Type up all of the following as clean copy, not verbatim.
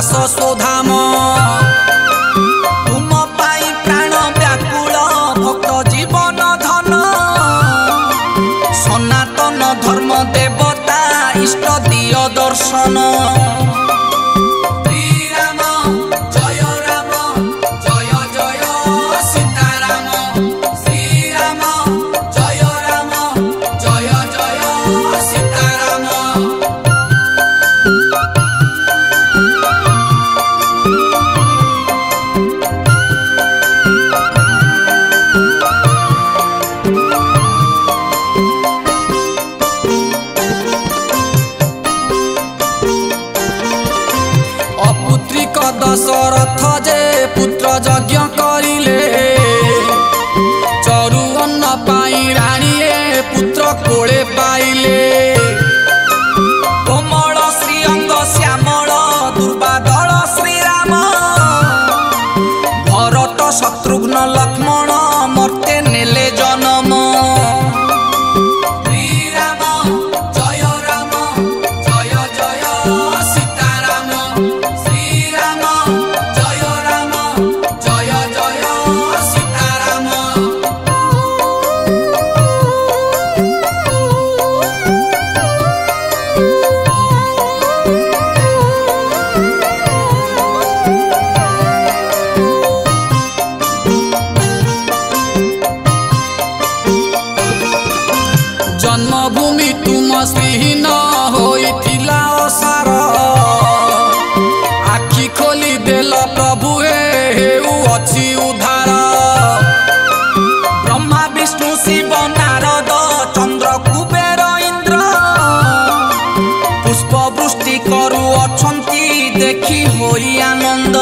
स्वधाम तुम पाई प्राण व्याकुल भक्त जीवन धन सनातन धर्म देवता इष्ट दिय दर्शन। दशरथ जे पुत्र यज्ञ करिले चरु अन्न पाई राणीए पुत्र कोले पाइले कोमल श्रीअंग श्यामल दुर्बादल श्रीराम भरत शत्रुघ्न लक्ष्मण मर्ते नेले जन्म। जन्मभूमि तुम श्रीहीन होइथिला ओसार आखि खोली देल प्रभु हेउ अछि उद्धार। ब्रह्मा विष्णु शिव नारद चंद्र कुबेर इंद्र पुष्प वृष्टि करू अछंती देखि होई आनंद।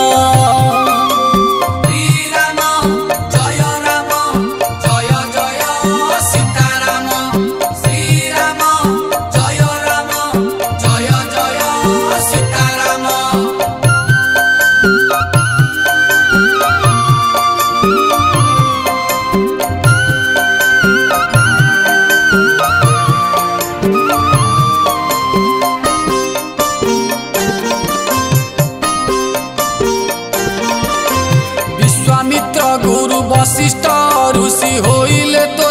विश्वामित्र गुरु वशिष्ठ ऋषि होइले तो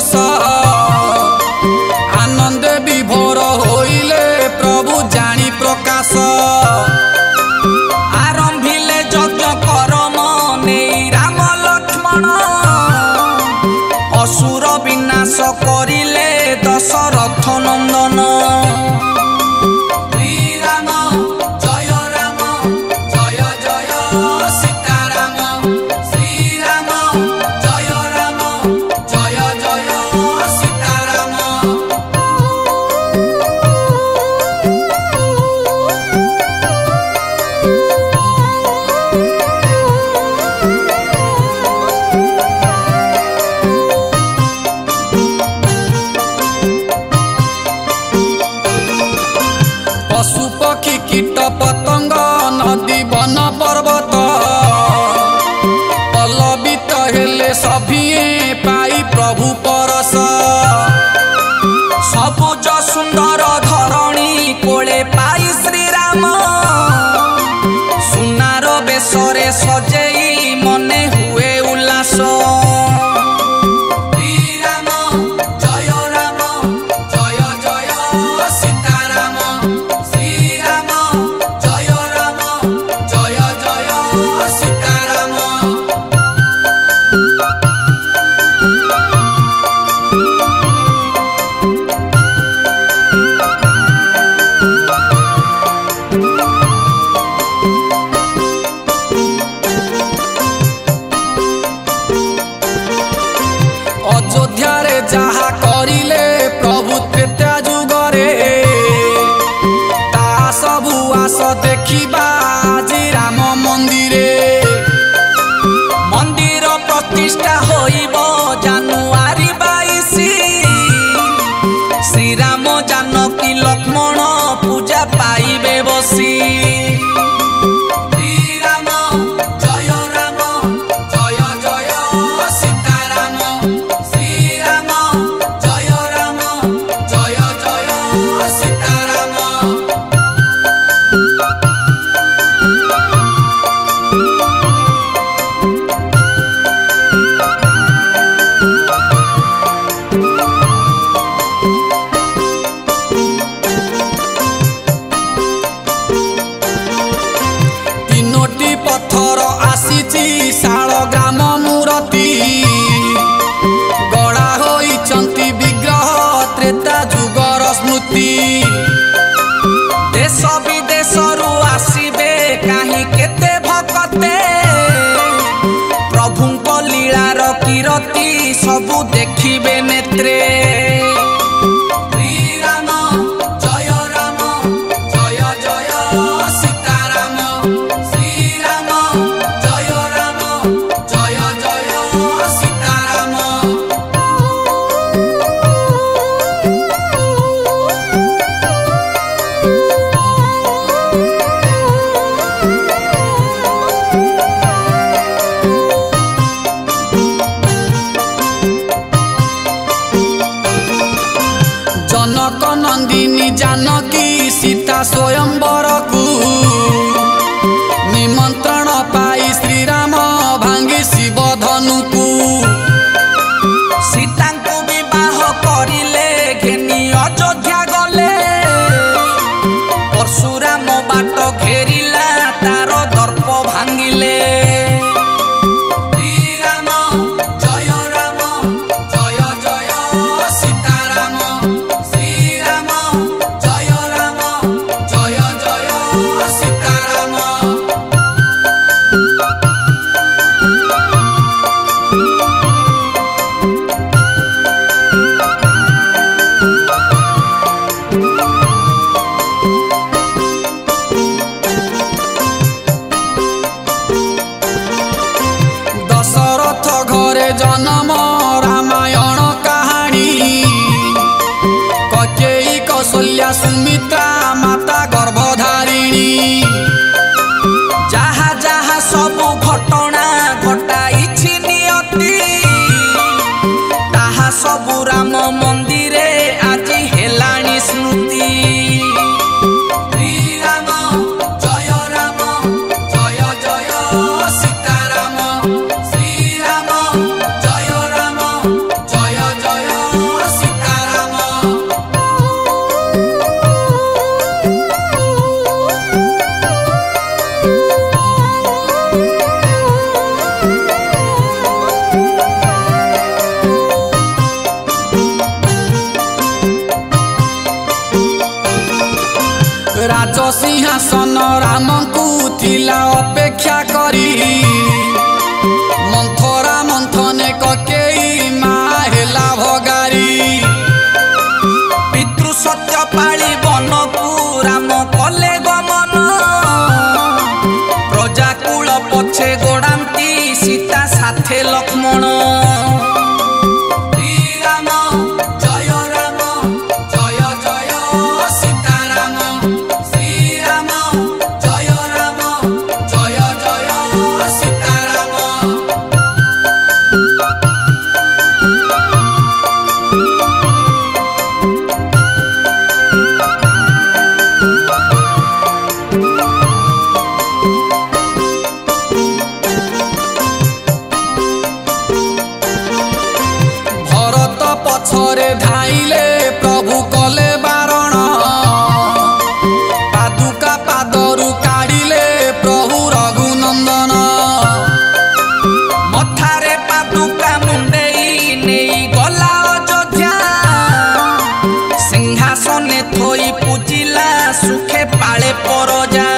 आनंद विभोर होइले प्रभु जानी प्रकाश आरंभिले यज्ञ कर्म नेई राम लक्ष्मण असुर विनाश करिले दशरथ नंदन। पशु पक्षी कीट पतंग नदी वन पर्वत पल्लवित हेले सभिए पाई प्रभु परस सबुज सुंदर धरणी कोले पाई श्रीराम सुनार बेशरे सजेई मने हुए उल्लास। अयोध्या जहा करिले प्रभु त्रेता जुगरे ता सबु आस देखिबा आज राम मंदिरे मंदिर प्रतिष्ठा होइबो जानुआरी 22 श्रीराम जानकी लक्ष्मण पूजा पाइबे बसी। नाही केते भकते प्रभु को लीलार कीरति सबु देखिबे नेत्रे। जनक नंदिनी जानकी सीता स्वयंवर को निमंत्रण पाई श्रीराम भांगी शिव धनु को सीता को विवाह करिले घेनी अयोध्या गले परशुराम बाट घेरिला तार दर्प भांगिले। जन्म रामायण कहानी कैकेयी कौशल्या सुमित्रा माता गर्भधारिणी जहा जहा सबु घटना घटाई नियति ताहा सबु राम मंदिरे आज हेलाणी स्मृति। राजसिंहासन राम को थिला अपेक्षा करी मंथरा मंथने कैकेयी माँ हेला भगारी पितृ सत्य पाली वन को राम कले गमन प्रजाकूल पछे गोड़ाती सीता साथे लक्ष्मण। पछरे धाइले प्रभु कले बारण पादुका पादरु काढ़िले प्रभु रघुनंदन मथारे पादुका मुंडेई नेई गला अयोध्या सिंहासने थोई पूजिला सुखे पाले परजा।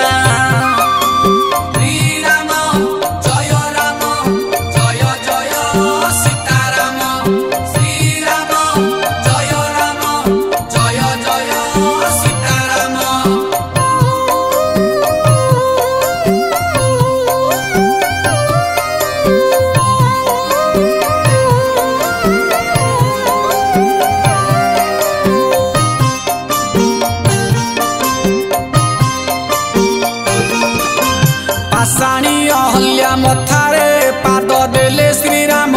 पाषाणी अहल्या मथारे पाद देले श्रीराम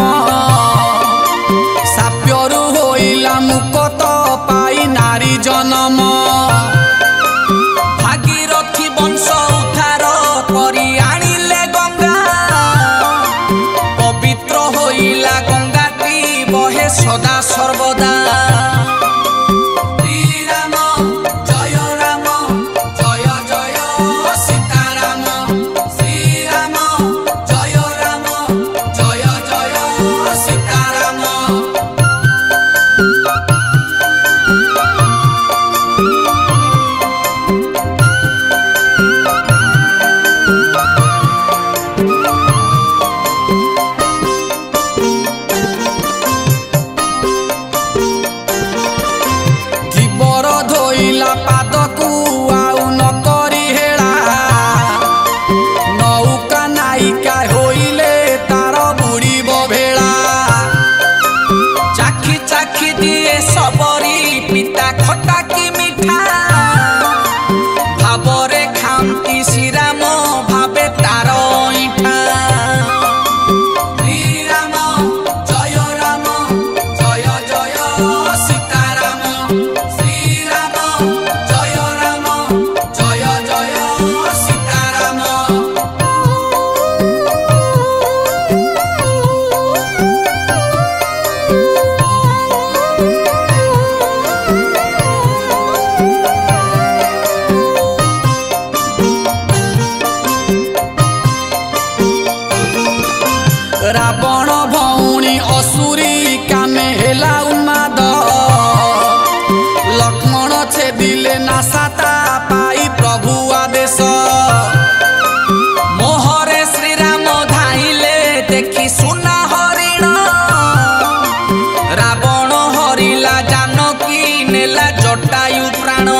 साप्यरु होइला मुकत पाई नारी जन्म भागीरथी वंश उद्धार करी आनिले गंगा पवित्र होइला गंगाटी बहे सदा सर्वदा। रावण भौणी असुरी कामे हेला उन्माद लक्ष्मण छेदिले नासाता पाई प्रभु आदेश मोहरे श्रीराम धाइले देखी सुना हरिण रावण हरिला जानकी नेला जटायु प्राण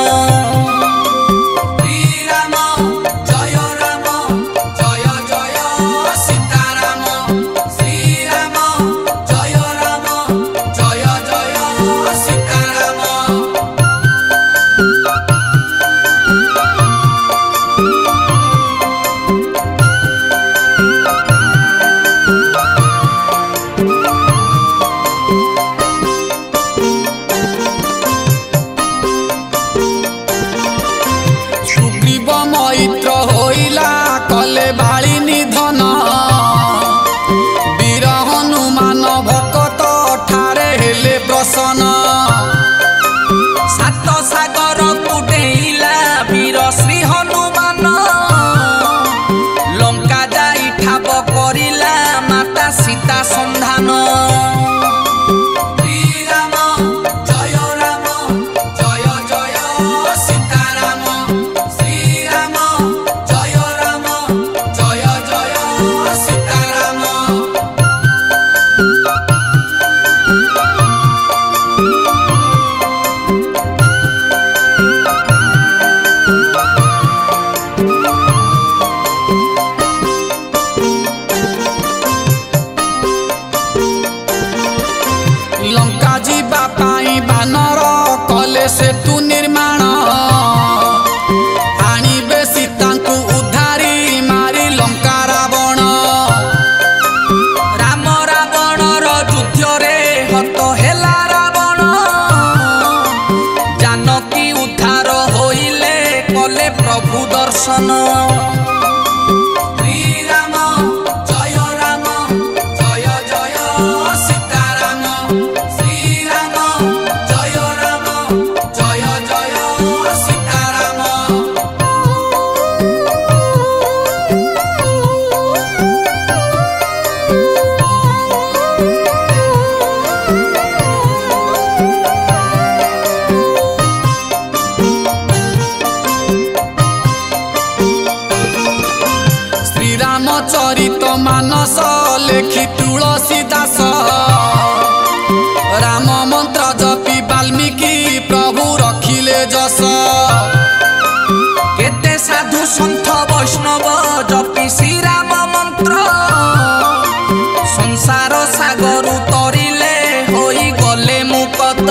मैत्र होइला कले बाली निधन वीर हनुमान भकत ठारे हेले प्रसन्न सात सागर कुटेइला वीर श्री हनुमान लंका जाई ठाप करिला माता सीता संधान लंका जीवा पाई बानर कले सेतु निर्माण आणिबे सीतांकु उद्धारी मारी लंका रावण राम रावणर युद्ध रे हत हेला रावण जानकी उद्धार होइले कले प्रभु दर्शन चरित मानस लेखि तुलसी दास राम मंत्र जपी वाल्मीकि प्रभु रखिले जस केते साधु सन्थ वैष्णव जपी श्री राम मंत्र संसार सागर तरिले होई गले मुकत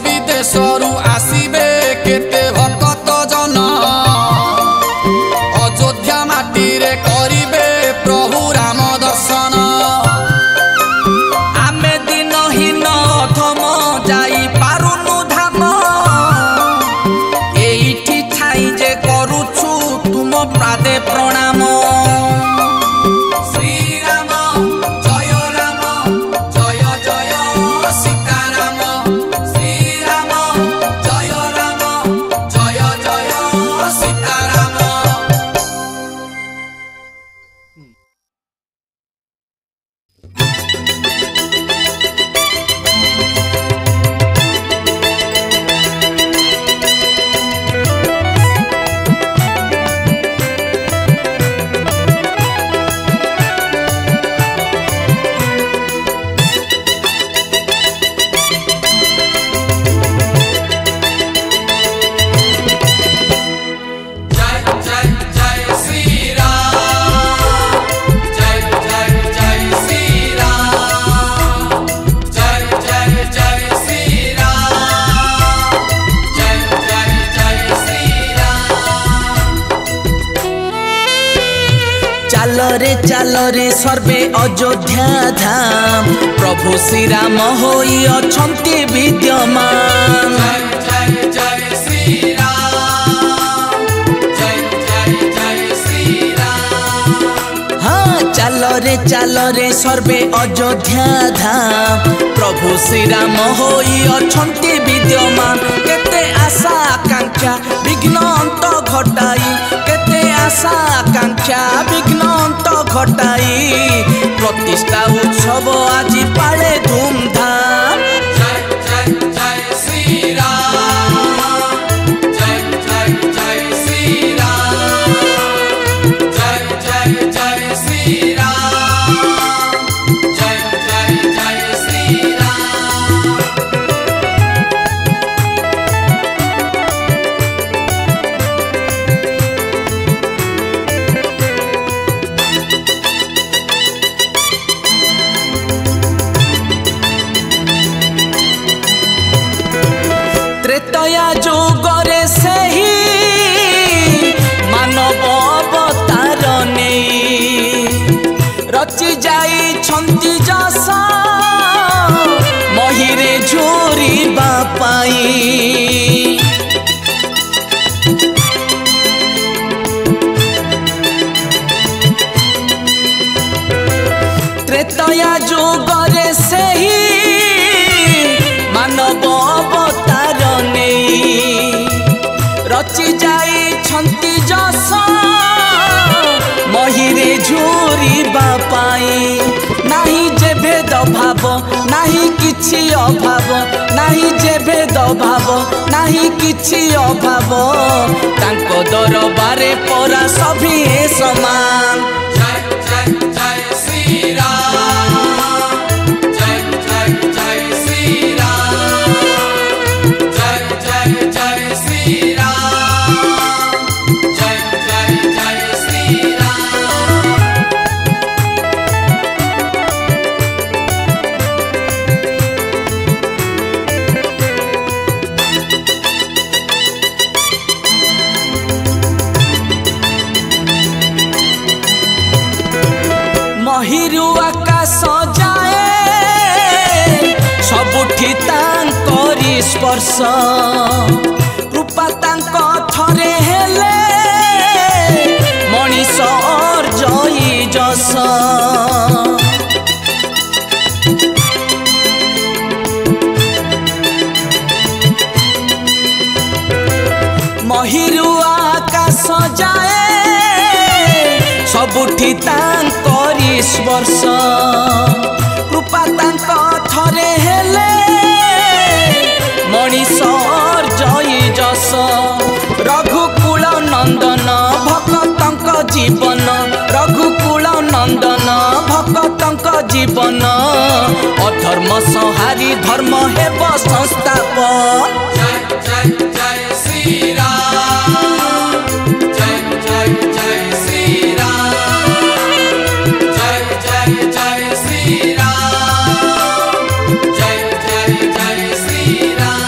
विदेशरू आसिबे केते भक्त जन अयोध्या माटी रे करिबे प्रभु राम दर्शन आमे दिनहीन अधम जाई पारुनु धाम एइठी ठाई जे करूछु तुम प्रादे प्रणाम चाल रे सर्वे अयोध्या धाम प्रभु श्री राम होई अछंती विद्यमान। जय जय श्री राम, जय जय श्री राम। हाँ चाल रे सर्वे अयोध्या धाम प्रभु श्री राम होई अछंती विद्यमान। केते आशा आकांक्षा विघ्न अंत घटाई, केते आशा आकांक्षा विघ्न अंत घटाई प्रतिष्ठा उत्सव आज पाले धूमधाम। जय जय श्री राम, जय जय श्री राम, जय जय श्री राम, जय जय श्री राम। त्रेतया जुगरे सेही मानव अवतार नहीं रचि जाई छंती जस महिरे झोरी बापाई। त्रेतया जुगरे सेही मानव अवतार नहीं रचि जाई छंती जस महिरे झोरी बापाई। नाही जे भेद भाव नाही किछि अभाव, नाही जे भेद भाव नाही किछि अभाव तांको दरबारे परा सभी समान। जय जय श्री राम, जय जय श्री राम, जय जय श्री राम, जय जय श्री राम। महिरु आकाश जाए सबुठी तांकरी स्पर्श कृपा तांक थरे हेले मनीष अर्जई जस। महिरु आकाश जाए सबुठी तांकरी स्पर्श कृपा तांक थरे हेले मनीष अर्जई जस। रघुकुल नंदन भक्तंक जीवन, रघुकुल नंदन भक्तंक जीवन अधर्म संहारी धर्म हेब संस्थापन। जय जय श्री राम, जय जय श्री राम, जय जय श्री राम, जय जय श्री राम।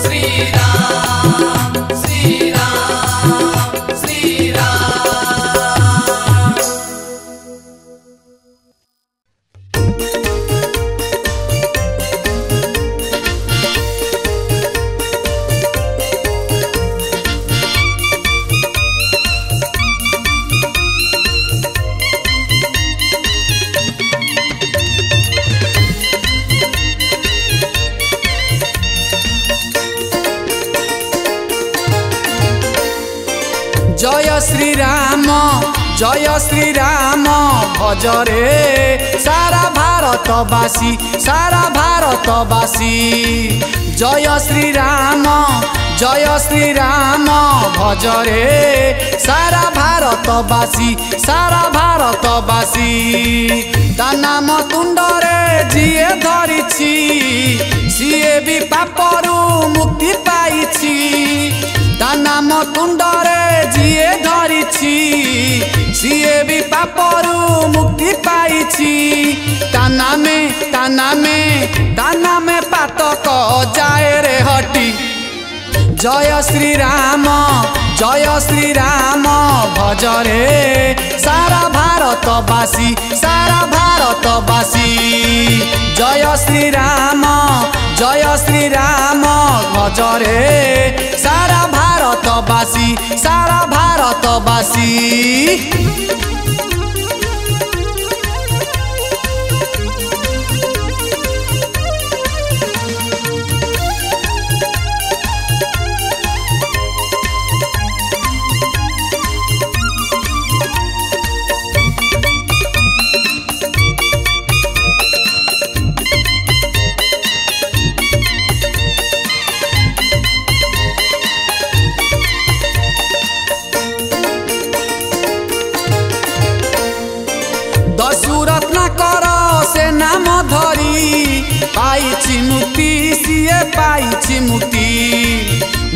श्री राम, श्री राम, श्री राम। जय श्री राम भजरे सारा भारतवासी, सारा भारतवासी। जय श्री राम भजरे सारा भारतवासी, सारा भारतवासी। ता नाम तुंडरे जिए धरिछि सिए भी पापरू मुक्ति पाइछि। ता नाम तुंडरे जिए धरिछि सिए भी पापरू मुक्ति पाइछि। ताना में पातक जाए रे हटी। जय श्री राम भजरे सारा ଭାରତବାସୀ ସାରା ଭାରତବାସୀ ଜୟ ଶ୍ରୀରାମ ଭଜରେ ସାରା ଭାରତବାସୀ ସାରା ଭାରତବାସୀ पाइछि मुक्ति सिए पाइछि मुक्ति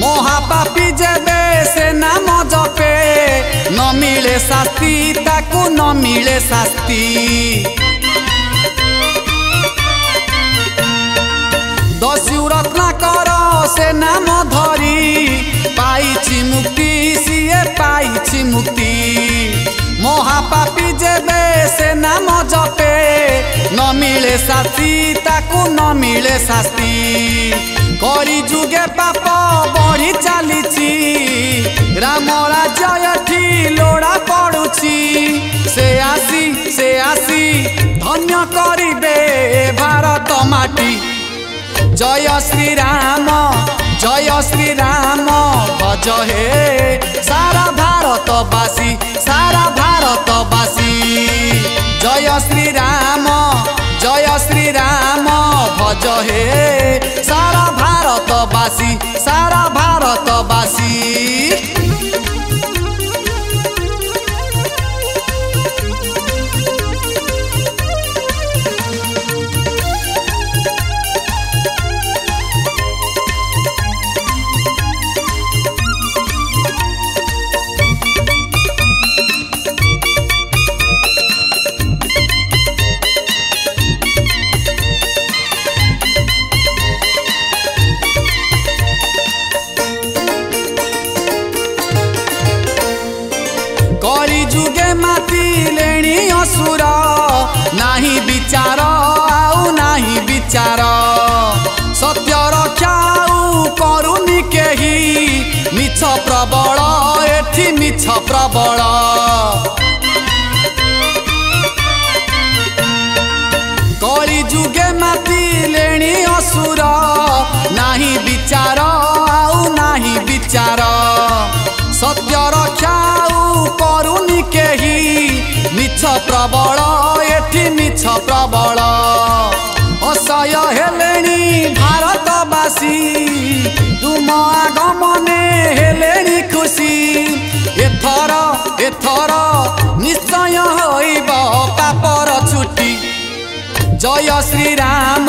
महापापी जेबे से नाम जपे न मिले शास्ति ताकू न मिले शास्ति दस्यु रत्नाकर से नाम धरी पाइछि मुक्ति सिए पाइछि मुक्ति महापापी जेबे से नाम जपे न मिले शास्ति ताकू न मिले शास्ति करी जुगे पाप बढ़ी चलीछि राम राज्य एठी लोड़ा पड़ुछि से आसी धन्य करिबे भारत माटी जय श्रीराम भज हे सारा भारतवासी जय श्रीराम भज हे सारा भारतवासी नाही विचार आउ नाही विचार सत्य रक्षाऊ करुनी केही मिछ प्रबल एठी मिछ प्रबल करी जुगे माती लेणी असुर नाही विचार आउ नाही विचार सत्य रक्षाऊ करुनी केही मिछ प्रबल एठी मिछ प्रबल असह्य हेलेणी भारतवासी तुम आगमने हेलेणी खुशी एथर निश्चय होइब पापर छुटी जय श्रीराम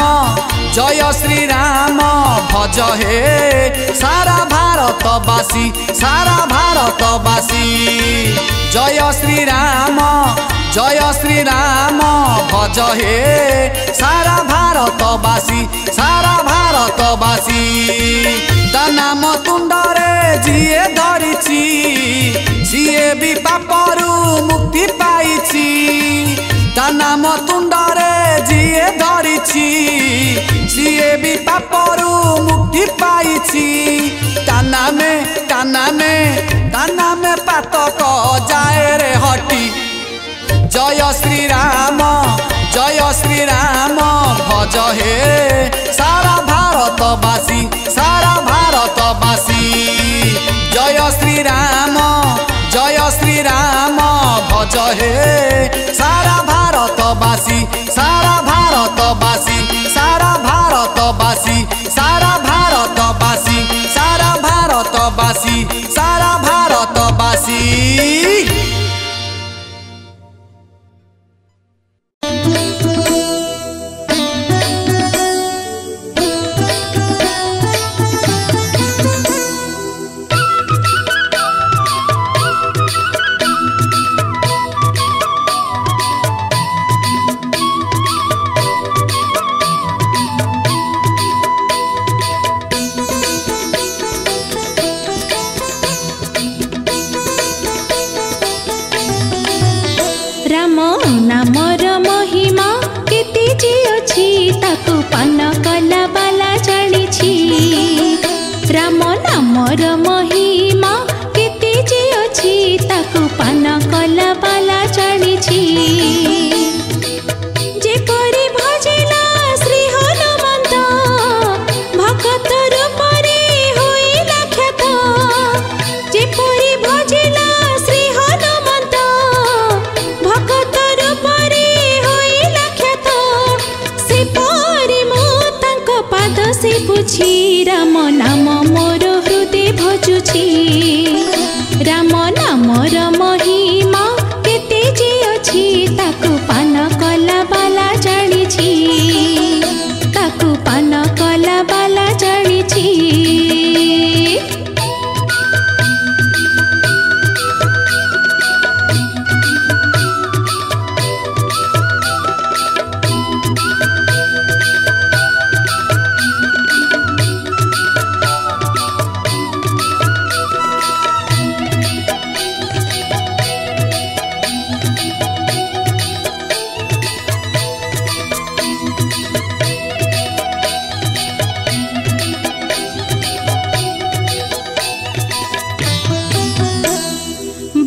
भज हे सारा भारतवासी जय श्रीराम भज हे सारा भारतवासी ता नाम तुंडरे जिए धरिछि सिए भी पापरू मुक्ति पाइछि ता नाम तुंडरे जिए धरिछि सिए भी पापरू मुक्ति पाइछि ताना में पातक जाए रे हटी जय श्रीराम भज हे सारा भारतवासी जय श्रीराम भज हे सारा भारतवासी पान कला बाला जानिछि जेपरि भजिला श्री हनुमंत भगत रूपरे होइला ख्यात जेपरि भजिला श्री हनुमंत भगत रूपरे होइला ख्यात से परि मो तांको पाद से बुझी राम नाम मोर हृदय भजुछि राम नामर महिमा केते जे अछि ताकु पान कला बाला जानिछि ताकु पान कला बाला जानिछि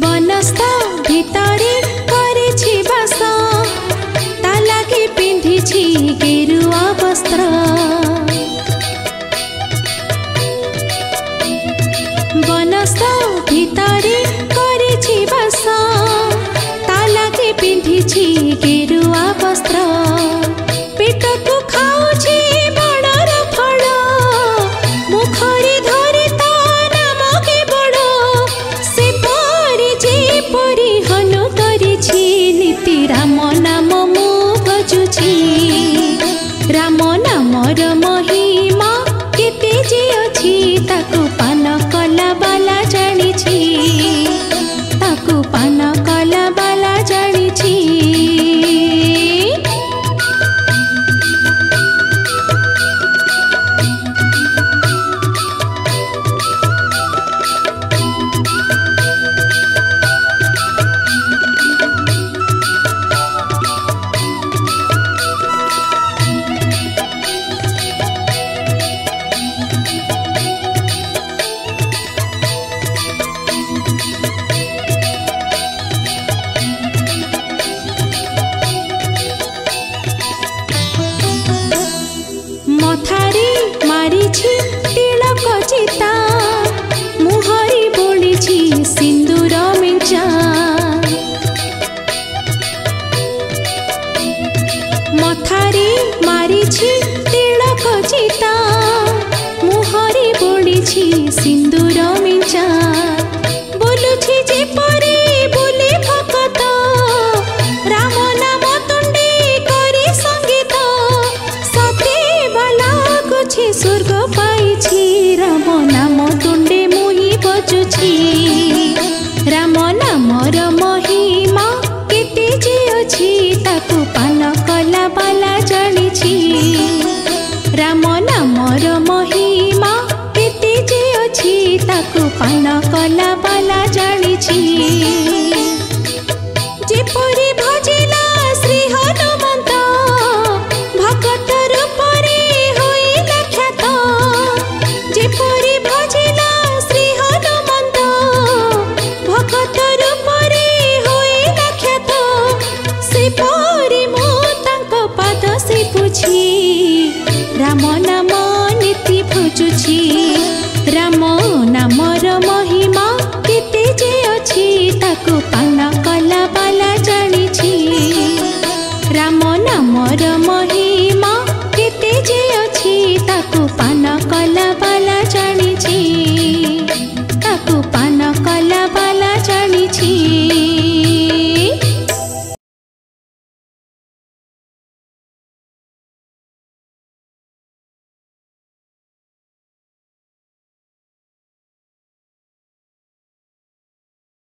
बनस्थ भितरे करिछि बास ता लागि पिन्धिछि गेरुआ वस्त्र बनस्थ भितरे करिछि बास ता लागि पिन्धिछि